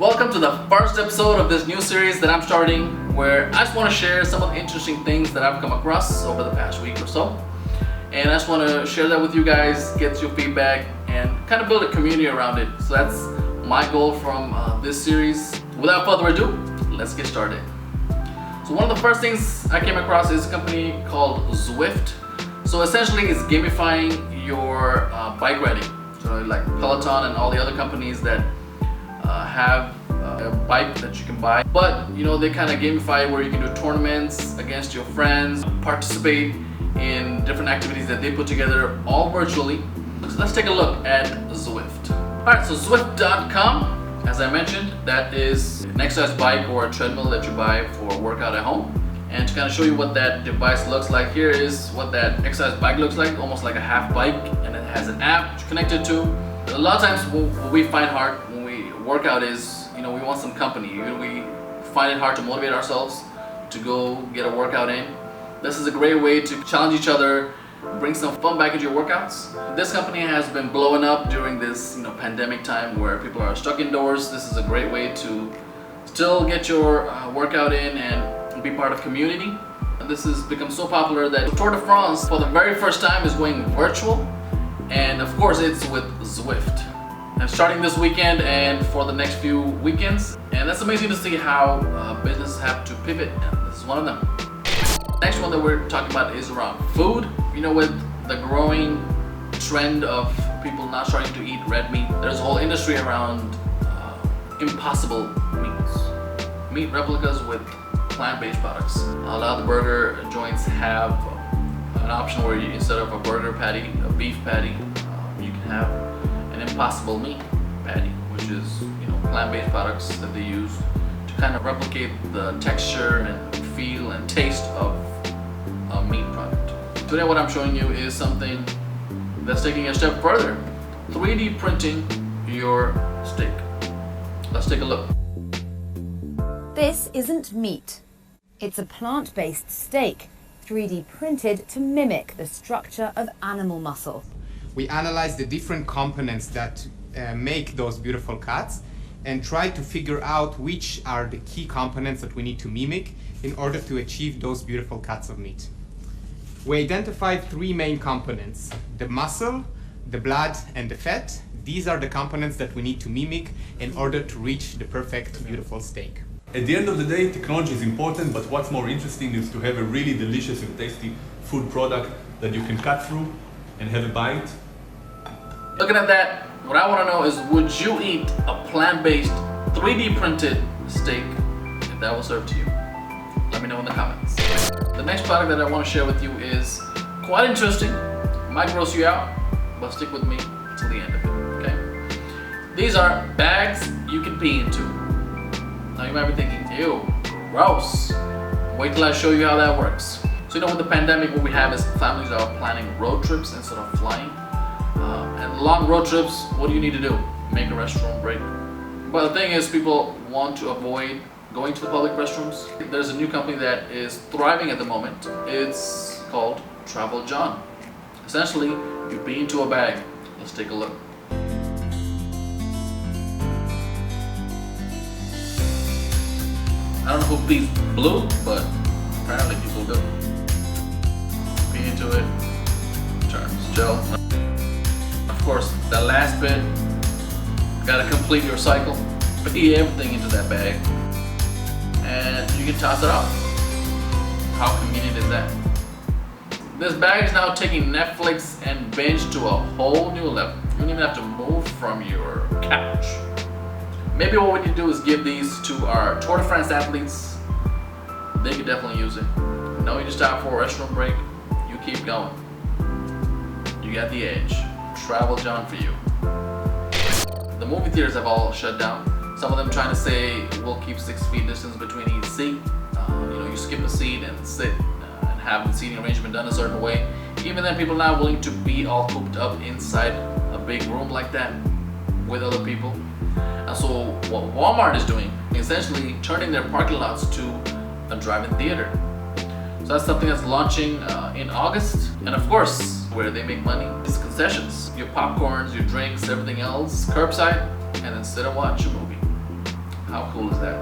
Welcome to the first episode of this new series that I'm starting, where I just want to share some of the interesting things that I've come across over the past week or so. And I just want to share that with you guys, get your feedback, and kind of build a community around it. So that's my goal from this series. Without further ado, let's get started. So one of the first things I came across is a company called Zwift. So essentially it's gamifying your bike riding. So like Peloton and all the other companies that have a bike that you can buy, but they kind of gamify where you can do tournaments against your friends, participate in different activities that they put together all virtually. So let's take a look at Zwift. Alright, so Zwift.com, as I mentioned, that is an exercise bike or a treadmill that you buy for a workout at home. And to kind of show you what that device looks like, here is what that exercise bike looks like, almost like a half bike, and it has an app to connect it to. A lot of times what we find hard when we work out is, we want some company. We find it hard to motivate ourselves to go get a workout in. This is a great way to challenge each other, bring some fun back into your workouts. This company has been blowing up during this pandemic time where people are stuck indoors. This is a great way to still get your workout in and be part of community. And this has become so popular that Tour de France for the very first time is going virtual, and of course it's with Zwift. And starting this weekend and for the next few weekends, and that's amazing to see how businesses have to pivot, and this is one of them. Next one that we're talking about is around food. With the growing trend of people not starting to eat red meat, there's a whole industry around impossible meat replicas with plant-based products. A lot of the burger joints have an option where instead of a burger patty, a beef patty, you can have an impossible meat patty, which is plant-based products that they use to kind of replicate the texture and feel and taste of a meat product. Today what I'm showing you is something that's taking a step further, 3D printing your steak. Let's take a look. This isn't meat. It's a plant-based steak, 3D printed to mimic the structure of animal muscle. We analyze the different components that make those beautiful cuts and try to figure out which are the key components that we need to mimic in order to achieve those beautiful cuts of meat. We identified three main components: the muscle, the blood, and the fat. These are the components that we need to mimic in order to reach the perfect, beautiful steak. At the end of the day, technology is important, but what's more interesting is to have a really delicious and tasty food product that you can cut through and have a bite. Looking at that, what I want to know is, would you eat a plant-based 3D printed steak if that was served to you? Let me know in the comments. The next product that I want to share with you is quite interesting. Might gross you out, but stick with me till the end of it, okay? These are bags you can pee into. Now you might be thinking, ew, gross. Wait till I show you how that works. So with the pandemic, what we have is families are planning road trips instead of flying. And long road trips, what do you need to do? Make a restroom break. But the thing is, people want to avoid going to the public restrooms. There's a new company that is thriving at the moment. It's called Travel John. Essentially, you pee into a bag. Let's take a look. I don't know who pees blue, but apparently people do. Pee into it, turns gel. Of course, that last bit, gotta complete your cycle. Pee everything into that bag, and you can toss it out. How convenient is that? This bag is now taking Netflix and binge to a whole new level. You don't even have to move from your couch. Maybe what we need to do is give these to our Tour de France athletes. They could definitely use it. No, you just stop for a restroom break, you keep going. You got the edge. Travel John for you. The movie theaters have all shut down. Some of them trying to say we'll keep 6 feet distance between each seat. You skip a seat and sit and have the seating arrangement done a certain way. Even then, people are not willing to be all cooped up inside a big room like that with other people. And so what Walmart is doing, essentially turning their parking lots to a drive-in theater. So that's something that's launching in August. And of course, where they make money is concessions. Your popcorns, your drinks, everything else, curbside, and then sit and watch a movie. How cool is that?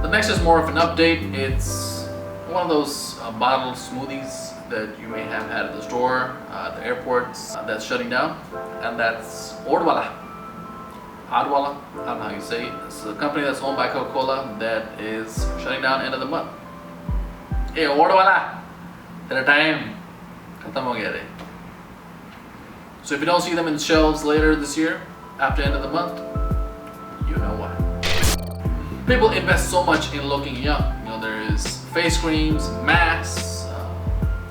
The next is more of an update. It's one of those bottled smoothies that you may have had at the store, at the airports, that's shutting down, and that's Odwalla. Odwalla, I don't know how you say it. It's a company that's owned by Coca-Cola that is shutting down end of the month. Hey, Odwalla, at a time, khatam ho gaya re. So if you don't see them in shelves later this year, after end of the month, you know why. People invest so much in looking young. You know, there is face creams, masks,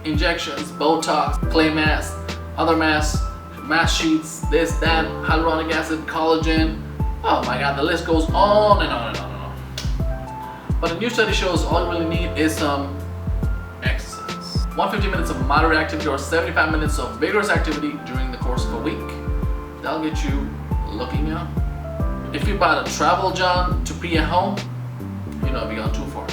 injections, Botox, clay masks, other masks, mask sheets, this, that, hyaluronic acid, collagen. Oh my God, the list goes on and on and on and on. But a new study shows all you really need is some exercise. 150 minutes of moderate activity or 75 minutes of vigorous activity during the course of a week. That'll get you looking young. If you bought a travel john to pee at home, you know, if you've gone too far,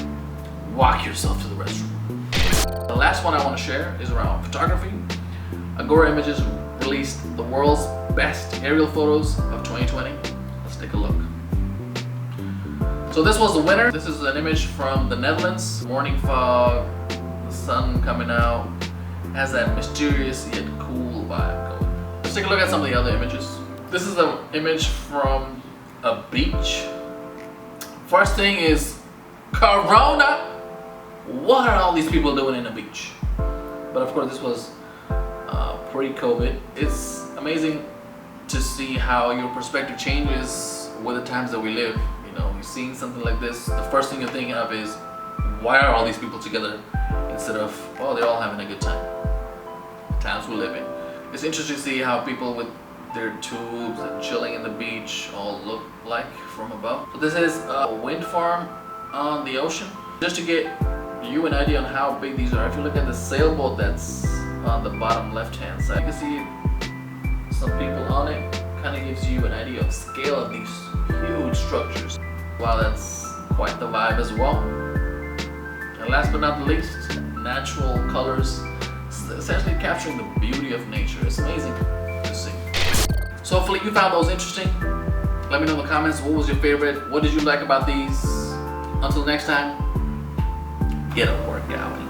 walk yourself to the restroom. The last one I want to share is around photography. Agora Images released the world's best aerial photos of 2020. Let's take a look. So this was the winner. This is an image from the Netherlands. Morning fog, the sun coming out, has that mysterious yet cool vibe going. Let's take a look at some of the other images. This is an image from a beach. First thing is Corona. What are all these people doing in the beach? But of course this was pre-COVID. It's amazing to see how your perspective changes with the times that we live. You know, you're seeing something like this, the first thing you're thinking of is, why are all these people together? Instead of, oh, they're all having a good time. The times we live in. It's interesting to see how people with their tubes and chilling in the beach all look like from above. So this is a wind farm on the ocean. Just to get you an idea on how big these are, if you look at the sailboat that's on the bottom left hand side, you can see some people on it. Kind of gives you an idea of scale of these huge structures. Wow, that's quite the vibe as well. And last but not the least, natural colors, essentially capturing the beauty of nature. It's amazing to see. So hopefully you found those interesting. Let me know in the comments, what was your favorite? What did you like about these? Until next time, get a workout.